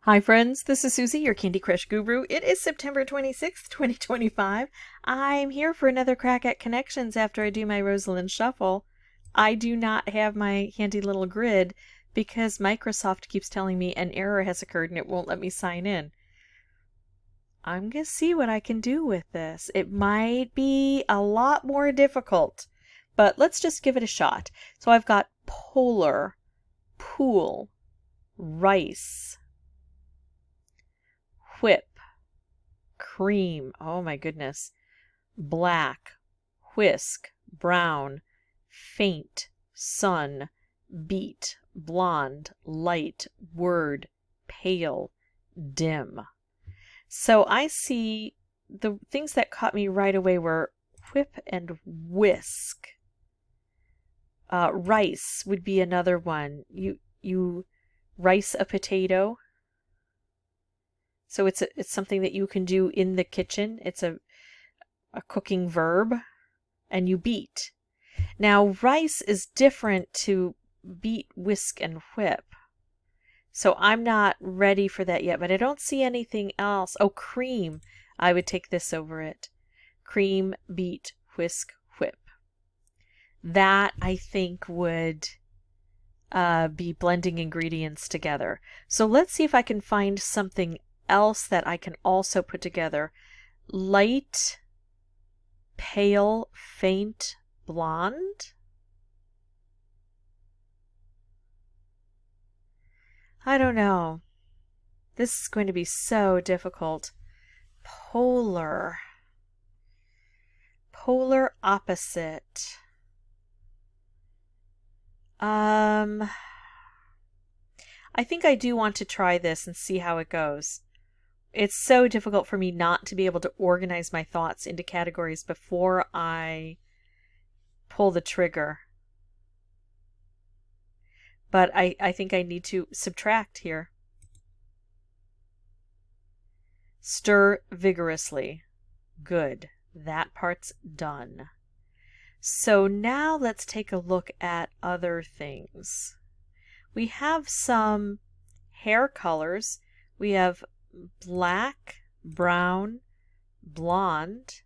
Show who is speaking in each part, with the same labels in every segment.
Speaker 1: Hi friends, this is Suzy, your Candy Crush guru. It is September 26th, 2025. I'm here for another crack at connections after I do my Rosalind Shuffle. I do not have my handy little grid because Microsoft keeps telling me an error has occurred and it won't let me sign in. I'm going to see what I can do with this. It might be a lot more difficult, but let's just give it a shot. So I've got polar, pool, rice, whip, cream, oh my goodness, black, whisk, brown, faint, sun, beat, blonde, light, word, pale, dim. So I see the things that caught me right away were whip and whisk. Rice would be another one. You rice a potato. So it's something that you can do in the kitchen. It's a cooking verb, and you beat. Now rice is different to beat, whisk, and whip. So I'm not ready for that yet, but I don't see anything else. Oh, cream. I would take this over it. Cream, beat, whisk, whip. That I think would be blending ingredients together. So let's see if I can find something else that I can also put together. Light, pale, faint, blonde. I don't know. This is going to be so difficult. Polar. Polar opposite. I think I do want to try this and see how it goes. It's so difficult for me not to be able to organize my thoughts into categories before I pull the trigger. But I think I need to subtract here. Stir vigorously. Good. That part's done. So now let's take a look at other things. We have some hair colors. We have black, brown, blonde,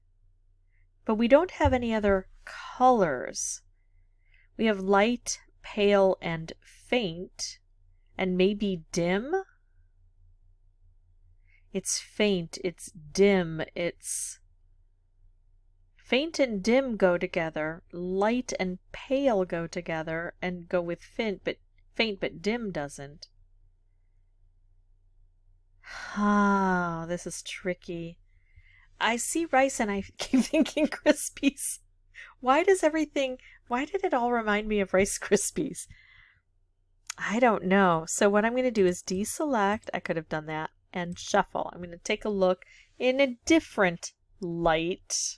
Speaker 1: but we don't have any other colors. We have light, pale, and faint, and maybe dim. It's faint, it's dim, it's... Faint and dim go together. Light and pale go together and go with faint, but dim doesn't. Ah, this is tricky. I see rice and I keep thinking Krispies. Why did it all remind me of Rice Krispies? I don't know. So what I'm going to do is deselect, I could have done that, and shuffle. I'm going to take a look in a different light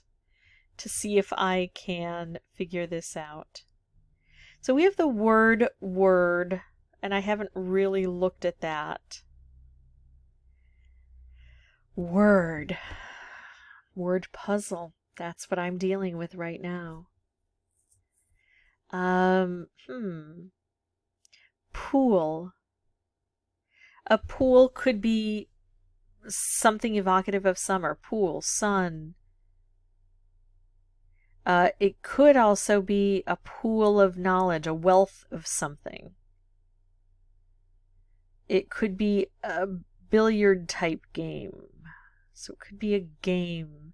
Speaker 1: to see if I can figure this out. So we have the word, and I haven't really looked at that. Word puzzle. That's what I'm dealing with right now. Pool. A pool could be something evocative of summer. Pool, sun. It could also be a pool of knowledge, a wealth of something. It could be a billiard type game. So it could be a game.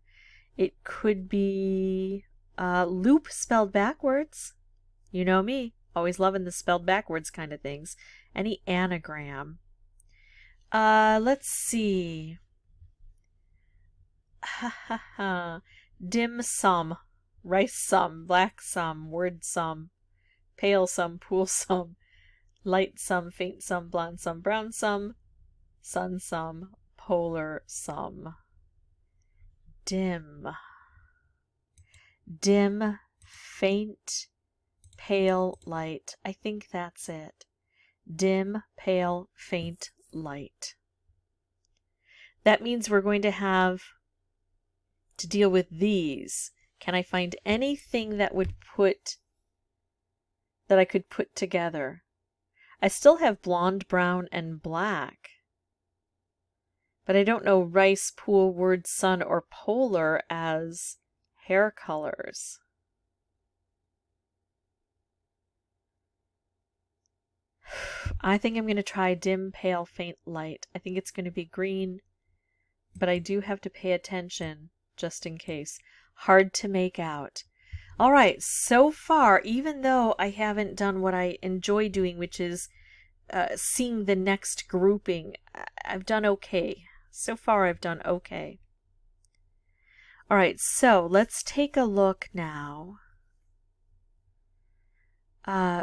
Speaker 1: It could be loop spelled backwards. You know me, always loving the spelled backwards kind of things. Any anagram. Let's see. Dim sum. Rice sum, black sum, word sum, pale sum, pool sum, light sum, faint sum, blonde sum, brown sum, sun sum, polar sum. Dim. Dim, faint, pale, light. I think that's it. Dim, pale, faint, light. That means we're going to have to deal with these. Can I find anything that I could put together? I still have blonde, brown, and black. But I don't know rice, pool, word, sun, or polar as hair colors. I think I'm going to try dim, pale, faint, light. I think it's going to be green, but I do have to pay attention just in case. Hard to make out. All right, so far, even though I haven't done what I enjoy doing, which is seeing the next grouping, I've done okay. So far, I've done okay. All right, so let's take a look now.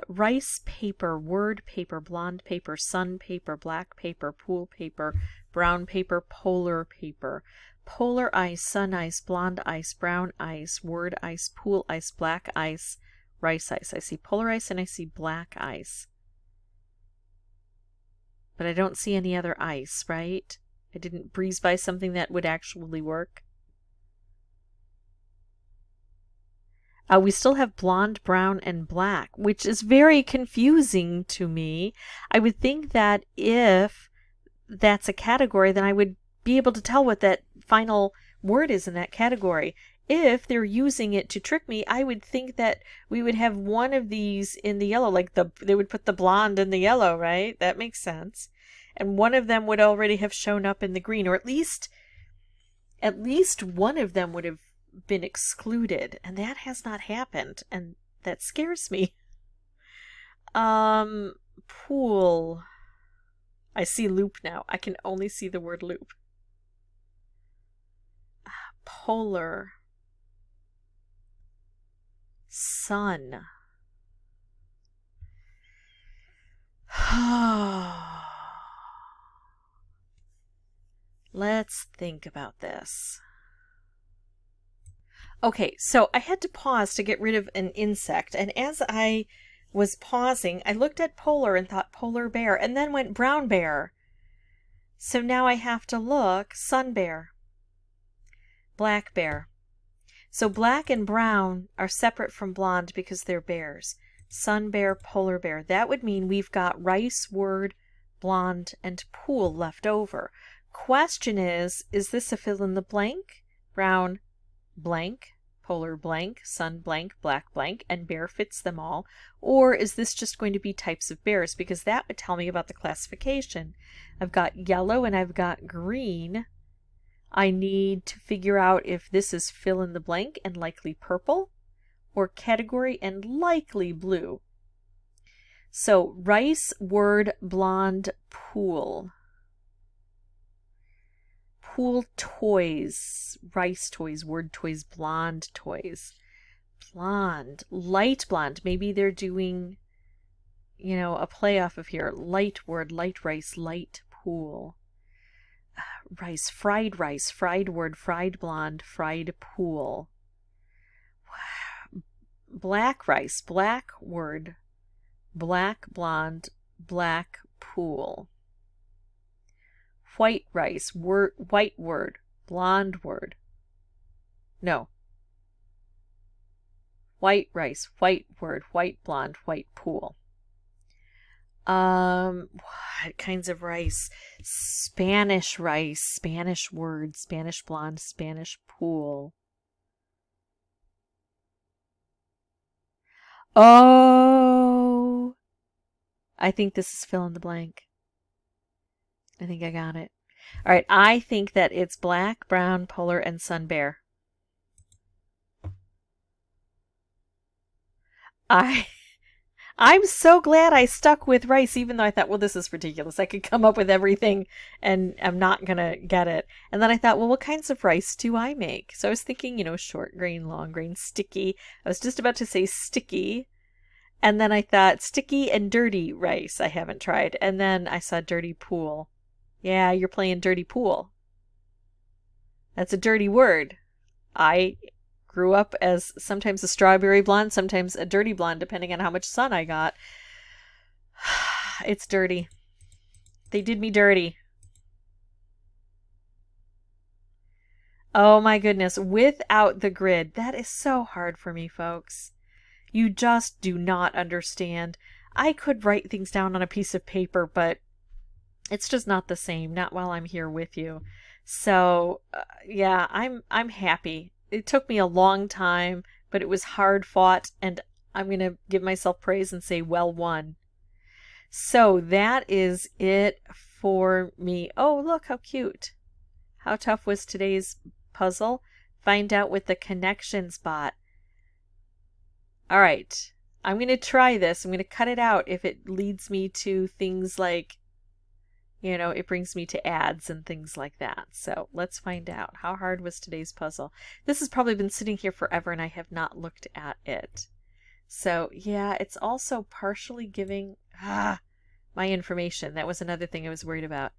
Speaker 1: Rice paper, word paper, blonde paper, sun paper, black paper, pool paper, brown paper, polar paper. Polar ice, sun ice, blonde ice, brown ice, word ice, pool ice, black ice, rice ice. I see polar ice and I see black ice. But I don't see any other ice, right? I didn't breeze by something that would actually work. We still have blonde, brown, and black, which is very confusing to me. I would think that if that's a category, then I would be able to tell what that final word is in that category. If they're using it to trick me, I would think that we would have one of these in the yellow, like they would put the blonde in the yellow, right? That makes sense. And one of them would already have shown up in the green, or at least one of them would have been excluded, and that has not happened, and that scares me. Pool. I see loop now. I can only see the word loop. Polar. Sun. Let's think about this. Okay, so I had to pause to get rid of an insect, and as I was pausing, I looked at polar and thought polar bear, and then went brown bear. So now I have to look sun bear, black bear. So black and brown are separate from blonde because they're bears. Sun bear, polar bear. That would mean we've got rice, word, blonde, and pool left over. Question is this a fill in the blank? Brown, blank, polar blank, sun blank, black blank, and bear fits them all? Or is this just going to be types of bears? Because that would tell me about the classification. I've got yellow and I've got green. I need to figure out if this is fill in the blank and likely purple, or category and likely blue. So rice, word, blonde, pool. Pool toys, rice toys, word toys, blonde toys. Blonde, light blonde. Maybe they're doing, a play off of here. Light word, light rice, light pool. Rice, fried word, fried blonde, fried pool. Black rice, black word, black blonde, black pool. White rice, white word, blonde word. No. White rice, white word, white blonde, white pool. What kinds of rice? Spanish rice, Spanish word, Spanish blonde, Spanish pool. Oh, I think this is fill in the blank. I think I got it. All right, I think that it's black, brown, polar, and sun bear. I'm so glad I stuck with rice, even though I thought, well, this is ridiculous. I could come up with everything and I'm not going to get it. And then I thought, well, what kinds of rice do I make? So I was thinking, short grain, long grain, sticky. I was just about to say sticky. And then I thought sticky and dirty rice I haven't tried. And then I saw dirty pool. Yeah, you're playing dirty pool. That's a dirty word. I grew up as sometimes a strawberry blonde, sometimes a dirty blonde, depending on how much sun I got. It's dirty. They did me dirty. Oh my goodness, without the grid. That is so hard for me, folks. You just do not understand. I could write things down on a piece of paper, but It's just not the same, not while I'm here with you. So, yeah, I'm happy. It took me a long time, but it was hard fought, and I'm going to give myself praise and say well won. So that is it for me. Oh, look how cute. How tough was today's puzzle? Find out with the connections bot. All right. I'm going to try this. I'm going to cut it out if it leads me to things like, you know, it brings me to ads and things like that. So let's find out. How hard was today's puzzle? This has probably been sitting here forever and I have not looked at it. So yeah, it's also partially giving my information. That was another thing I was worried about.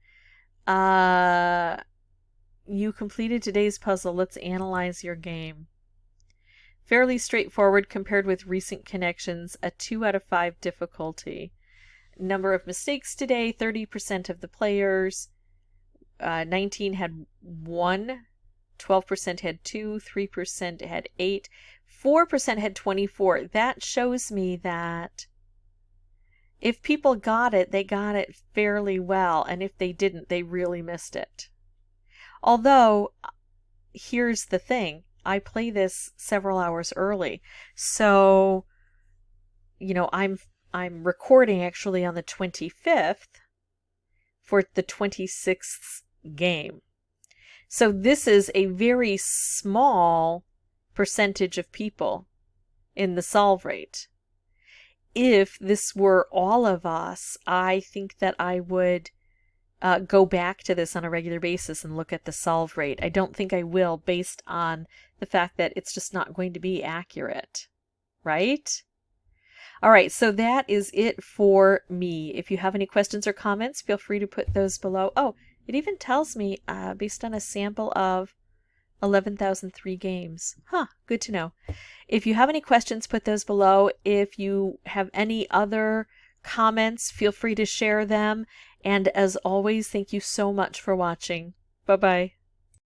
Speaker 1: You completed today's puzzle. Let's analyze your game. Fairly straightforward compared with recent connections. A 2 out of 5 difficulty. Number of mistakes today, 30% of the players. 19 had 1. 12% had 2. 3% had 8. 4% had 24. That shows me that if people got it, they got it fairly well. And if they didn't, they really missed it. Although, here's the thing. I play this several hours early. So, you know, I'm recording actually on the 25th for the 26th game. So this is a very small percentage of people in the solve rate. If this were all of us, I think that I would go back to this on a regular basis and look at the solve rate. I don't think I will, based on the fact that it's just not going to be accurate, right? All right, so that is it for me. If you have any questions or comments, feel free to put those below. Oh, it even tells me based on a sample of 11,003 games. Huh, good to know. If you have any questions, put those below. If you have any other comments, feel free to share them. And as always, thank you so much for watching. Bye-bye.